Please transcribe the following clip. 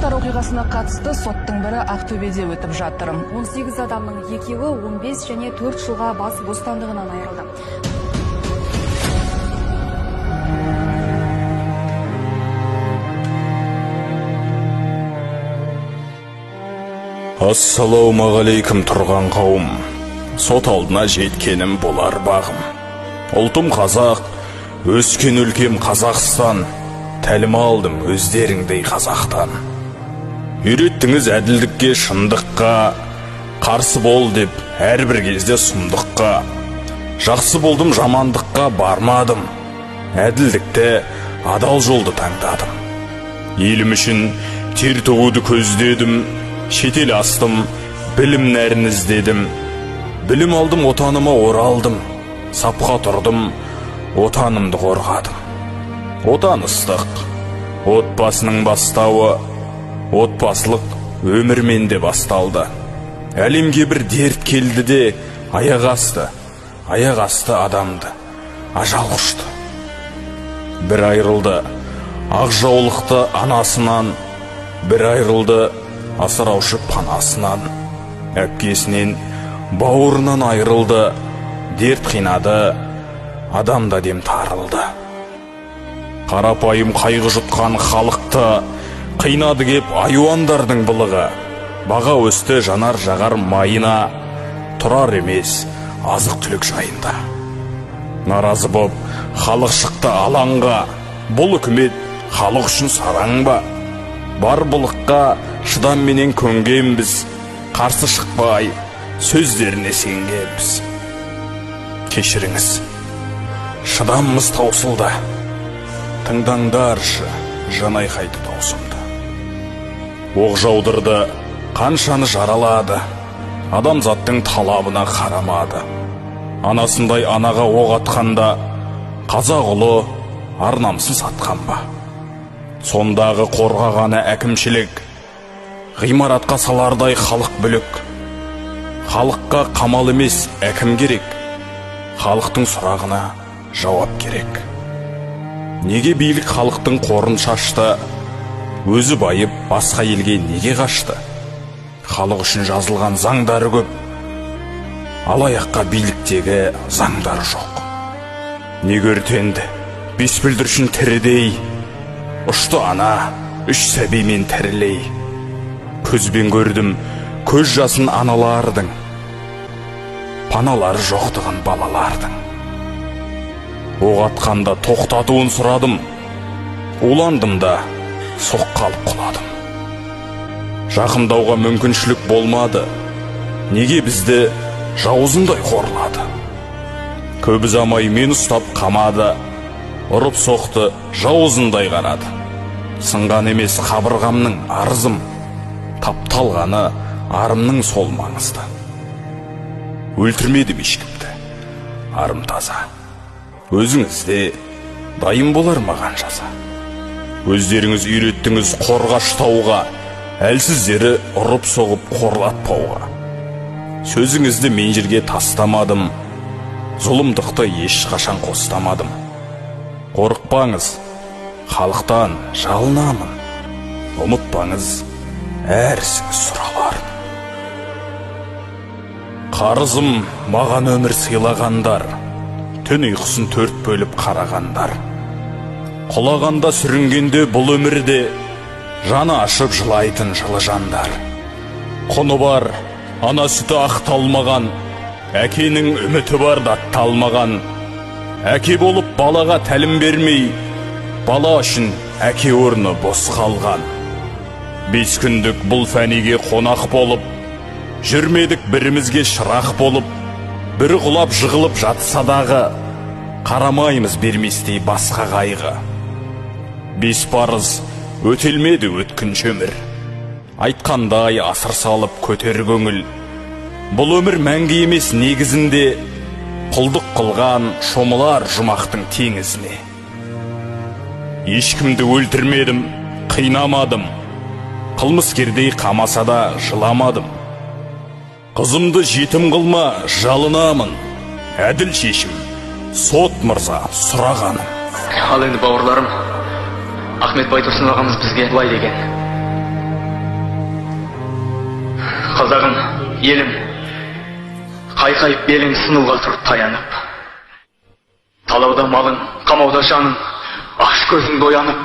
қаңтар оқиғасына қатысты соттың бірі Ақтөбеде өтіп жатыр. 18 адамның екеуі 15 және 4 жылға бас бостандығынан айырылды. Ассалаумағалейкум тұрған қауым. Сот алдына жеткенім болар бағым. Ұлтым қазақ, өскен өлкем Қазақстан. Тәлім алдым өздеріңдей қазақтан. Үйреттіңіз әділдікке, шындыққа. Қарсы бол деп әрбір кезде сұмдыққа. Жақсы болдым, жамандыққа бармадым. Әділдікті, адал жолды таңдадым. Елім үшін тер төгуді көздедім. Шетел астым, білім нәрін іздедім. Білім алдым, отаныма оралдым. Сапқа тұрдым, отанымды қорғадым. Отан ыстық, отбасының бастауы. Отбасылық өмірменде басталды. Әлемге бір дерт келді де, аяқ асты адамды ажал құшты. Бір айырылды ақ жаулықты анасынан, бір айырылды асыраушы панасынан. Әпкесінен, бауырынан айырылды, дерт қинады, адамда дем тарылды. Қарапайым қайғы жұтқан халықты қинады кеп айуандардың былығы. Баға өсті жанар жағар майына, тұрар емес азық түлік жайында. Наразы боп халық шықты алаңға, бұл үкімет халық үшін сараң ба? Бар бұлыққа шыдамменен көнгенбіз, қарсы шықпай сөздеріне сенгенбіз. Кешіріңіз, шыдамымыз таусылды. Тыңдаңдаршы, жан айқайды таусымды. Оқ жаудырды, қаншаны жаралады, адамзаттың талабына қарамады. Анасындай анаға оқ атқанда, қазақ ұлы ар намысын сатқан ба? Сондағы қорғағаны әкімшілік, ғимаратқа салардай халық бүлік. Халыққа қамал емес әкім керек, халықтың сұрағына жауап керек. Неге билік халықтың қорын шашты, өзі байып басқа елге неге қашты? Халық үшін жазылған заңдары көп, алаяққа биліктегі заңдары жоқ. Неге өртенді бес бүлдіршін тірідей, ұшты ана үш сәбимен тірілей. Көзбен көрдім көз жасын аналардың, паналары жоқтығын балалардың. Оқ атқанда тоқтатуын сұрадым, уландым да соққалып құладым. Жақындауға мүмкіншілік болмады, неге бізді жауызындай қорлады? Көп ұзамай мен ұстап қамады, ұрып соқты жауызындай қарады. Сынған емес қабырғамның арызым, тапталғаны арымның сол маңызды. Өлтірмедім ешкімді, арым таза. Өзіңізде дайын болар маған жаза. Өздеріңіз үйреттіңіз қорғаштауға, әлсіздері ұрып соғып қорлатпауға. Сөзіңізді мен жерге тастамадым, зұлымдықты ешқашан қостамадым. Қорықпаңыз, халықтан жалынамын. Ұмытпаңыз, әр ісіңіз сұраларын. Қарызым маған өмір сыйлағандар, түн ұйқысын төрт бөліп қарағандар. Құлағанда сүрінгенде бұл өмірде, жаны ашып жылайтын жылы жандар. Құны бар, ана сүті ақталмаған, әкенің үміті бар датталмаған. Әке болып балаға тәлім бермей, бала үшін әке орны бос қалған. 5 күндік бұл фәниге қонақ болып, жүрмедік бірімізге шырақ болып. Бірі құлап жығылып жатса дағы, қарамаймыз берместей басқа қайғы. 5 парыз өтелмеді өткінші өмір, айтқандай асыр салып көтер көңіл. Бұл өмір мәңгі емес негізінде, құлдық қылған шомылар жұмақтың теңізіне. Ешкімді өлтірмедім, қинамадым, қылмыскердей қамаса да жыламадым. Қызымды жетім қылма, жалынамын, әділ шешім, сот мырза сұрағаным. Ал енді бауырларым, Ахмет Байтұрсын ағамыз бізге былай деген: Қазағым, елім, қайқайып белің сынуға тұрып таянып. Талауда малың, қамауда жаның, аш көзіңді оянып.